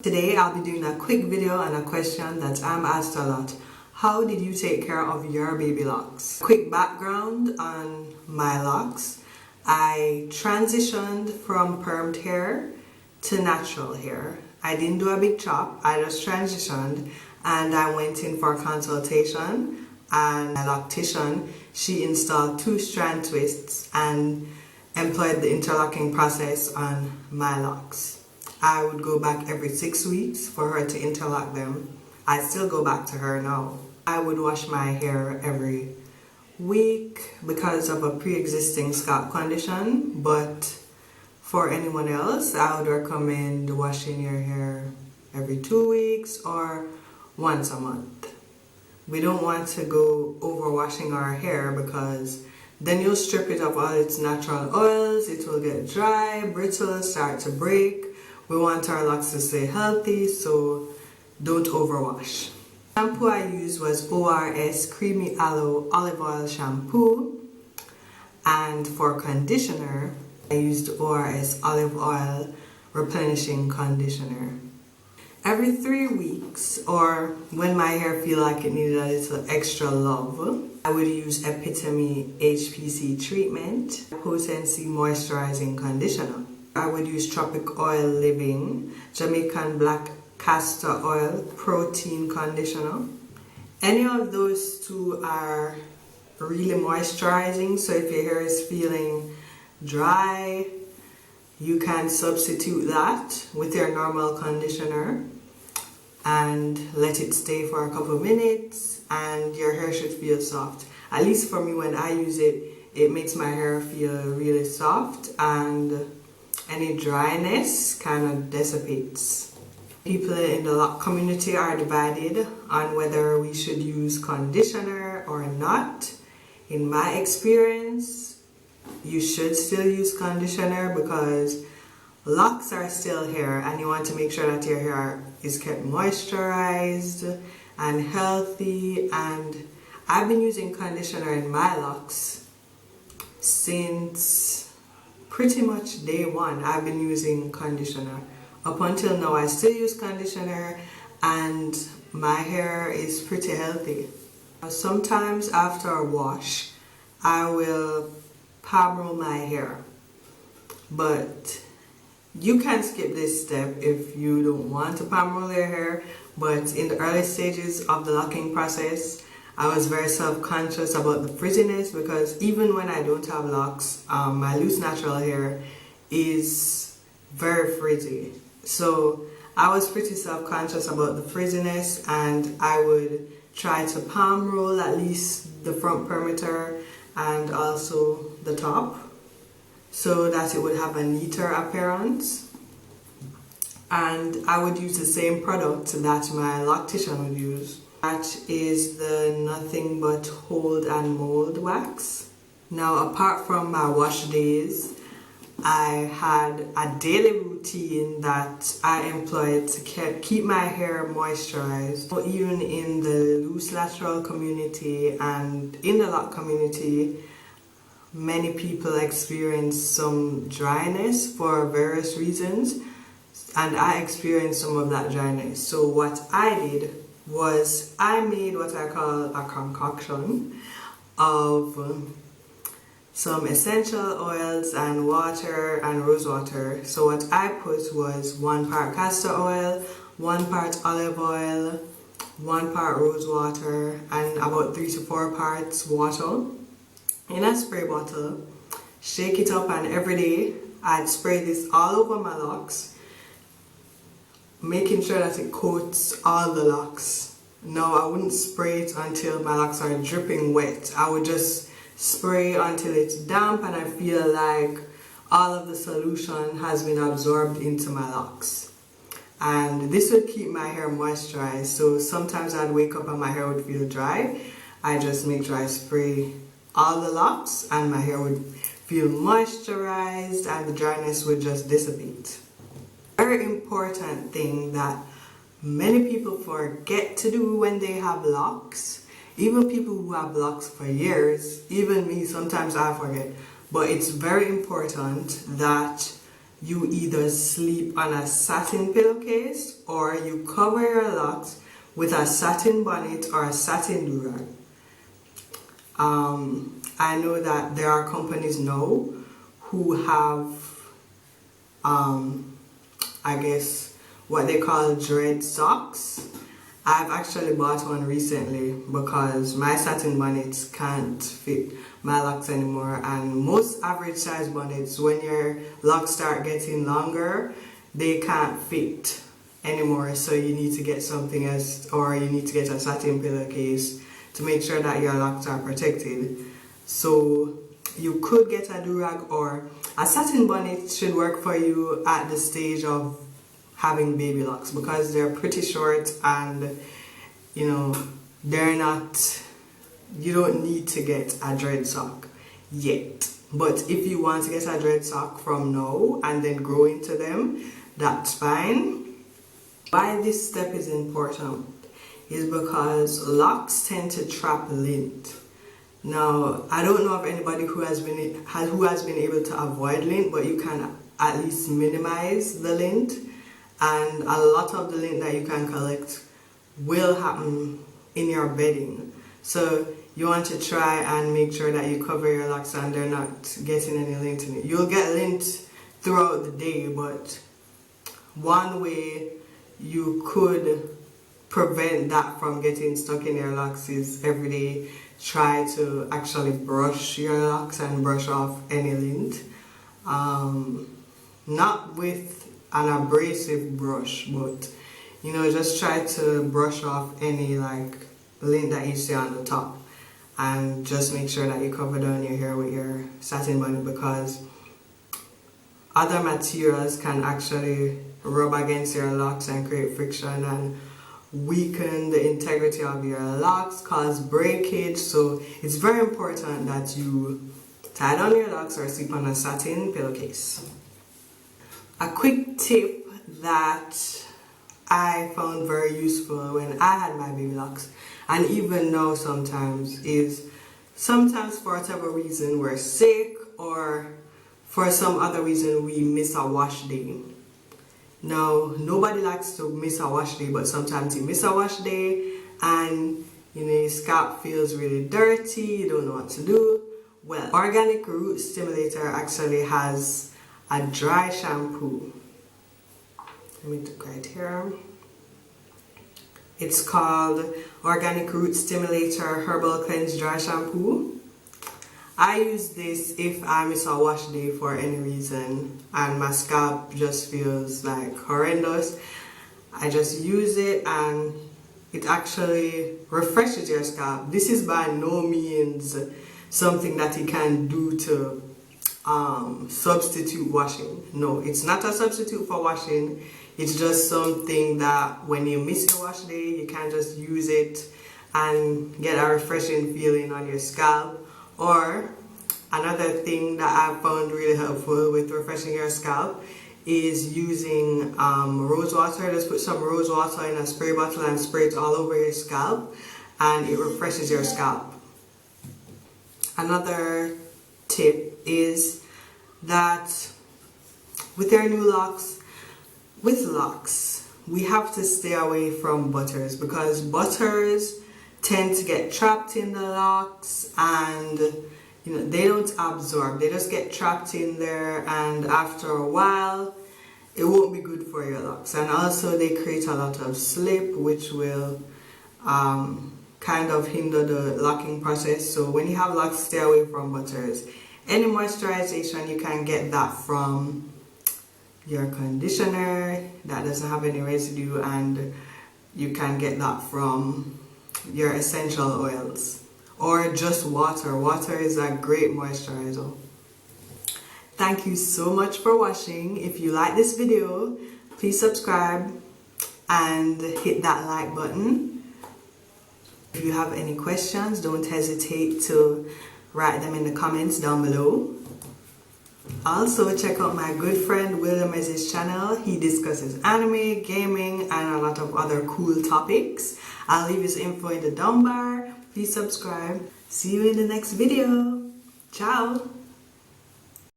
Today I'll be doing a quick video on a question that I'm asked a lot. How did you take care of your baby locks? Quick background on my locks. I transitioned from permed hair to natural hair. I didn't do a big chop, I just transitioned and I went in for a consultation, and my loctician, she installed 2-strand twists and employed the interlocking process on my locks. I would go back every 6 weeks for her to interlock them. I still go back to her now. I would wash my hair every week because of a pre-existing scalp condition, but for anyone else, I would recommend washing your hair every 2 weeks or once a month. We don't want to go over washing our hair because then you'll strip it of all its natural oils, it will get dry, brittle, start to break. We want our locks to stay healthy, so don't overwash. Shampoo I used was ORS Creamy Aloe Olive Oil Shampoo, and for conditioner I used ORS Olive Oil Replenishing Conditioner. Every 3 weeks, or when my hair feel like it needed a little extra love, I would use Epitomi H.P.C treatment, Hi-Potency Moisturising Conditioner. I would use Tropic Isle Living, Jamaican Black Castor Oil Protein Conditioner. Any of those two are really moisturizing, so if your hair is feeling dry, you can substitute that with your normal conditioner and let it stay for a couple minutes and your hair should feel soft. At least for me, when I use it, it makes my hair feel really soft and any dryness kind of dissipates. People in the lock community are divided on whether we should use conditioner or not. In my experience, you should still use conditioner because locks are still hair and you want to make sure that your hair is kept moisturized and healthy. And I've been using conditioner in my locks since pretty much day one. I've been using conditioner. Up until now, I still use conditioner and my hair is pretty healthy. Sometimes after a wash, I will palm roll my hair. But you can skip this step if you don't want to palm roll your hair. But in the early stages of the locking process, I was very self-conscious about the frizziness because even when I don't have locks, my loose natural hair is very frizzy. So I was pretty self-conscious about the frizziness and I would try to palm roll at least the front perimeter and also the top so that it would have a neater appearance. And I would use the same product that my loctician would use. That is the Nothing But Hold and Mold wax. Now, apart from my wash days, I had a daily routine that I employed to keep my hair moisturized. So even in the loose lateral community and in the lock community, many people experience some dryness for various reasons, and I experienced some of that dryness. So what I did was I made what I call a concoction of some essential oils and water and rose water. So what I put was 1 part castor oil, 1 part olive oil, 1 part rose water, and about 3 to 4 parts water in a spray bottle. Shake it up, and every day I'd spray this all over my locks, making sure that it coats all the locks. No, I wouldn't spray it until my locks are dripping wet. I would just spray until it's damp and I feel like all of the solution has been absorbed into my locks. And this would keep my hair moisturized. So sometimes I'd wake up and my hair would feel dry. I just make sure I spray all the locks and my hair would feel moisturized and the dryness would just dissipate. Very important thing that many people forget to do when they have locks, even people who have locks for years, even me, sometimes I forget, but it's very important that you either sleep on a satin pillowcase or you cover your locks with a satin bonnet or a satin do-rag. I know that there are companies now who have, I guess, what they call dread socks. I've actually bought one recently because my satin bonnets can't fit my locks anymore, and most average size bonnets, when your locks start getting longer, they can't fit anymore, so you need to get something else, or you need to get a satin pillowcase to make sure that your locks are protected. So you could get a do-rag, or a satin bonnet should work for you at the stage of having baby locks, because they're pretty short and they're not, you don't need to get a dread sock yet. But if you want to get a dread sock from now and then grow into them, that's fine. Why this step is important is because locks tend to trap lint. Now, I don't know of anybody who has been able to avoid lint, but you can at least minimize the lint, and a lot of the lint that you can collect will happen in your bedding. So you want to try and make sure that you cover your locks and they're not getting any lint in it. You'll get lint throughout the day, but one way you could prevent that from getting stuck in your locks is every day try to actually brush your locks and brush off any lint. Not with an abrasive brush, but just try to brush off any lint that you see on the top, and just make sure that you cover down your hair with your satin bonnet, because other materials can actually rub against your locks and create friction and weaken the integrity of your locks, cause breakage. So it's very important that you tie down your locks or sleep on a satin pillowcase. A quick tip that I found very useful when I had my baby locks, and even now sometimes, is sometimes for whatever reason we're sick or for some other reason we miss a wash day. Now, nobody likes to miss a wash day, but sometimes you miss a wash day and your scalp feels really dirty, you don't know what to do. Well, Organic Root Stimulator actually has a dry shampoo. Let me look right here. It's called Organic Root Stimulator Herbal Cleanse Dry Shampoo. I use this if I miss a wash day for any reason and my scalp just feels horrendous. I just use it and it actually refreshes your scalp. This is by no means something that you can do to substitute washing. No, it's not a substitute for washing. It's just something that when you miss your wash day, you can just use it and get a refreshing feeling on your scalp. Or another thing that I've found really helpful with refreshing your scalp is using rose water. Just put some rose water in a spray bottle and spray it all over your scalp, and it refreshes your scalp. Another tip is that with your new locks, we have to stay away from butters, because butters tend to get trapped in the locks and they don't absorb, they just get trapped in there, and after a while it won't be good for your locks. And also they create a lot of slip, which will kind of hinder the locking process. So when you have locks, stay away from butters. Any moisturization, you can get that from your conditioner that doesn't have any residue, and you can get that from your essential oils or just water. Water is a great moisturizer. Thank you so much for watching. If you like this video, please subscribe and hit that like button. If you have any questions, don't hesitate to write them in the comments down below. Also, check out my good friend William's channel. He discusses anime, gaming, and a lot of other cool topics. I'll leave his info in the down bar. Please subscribe. See you in the next video. Ciao.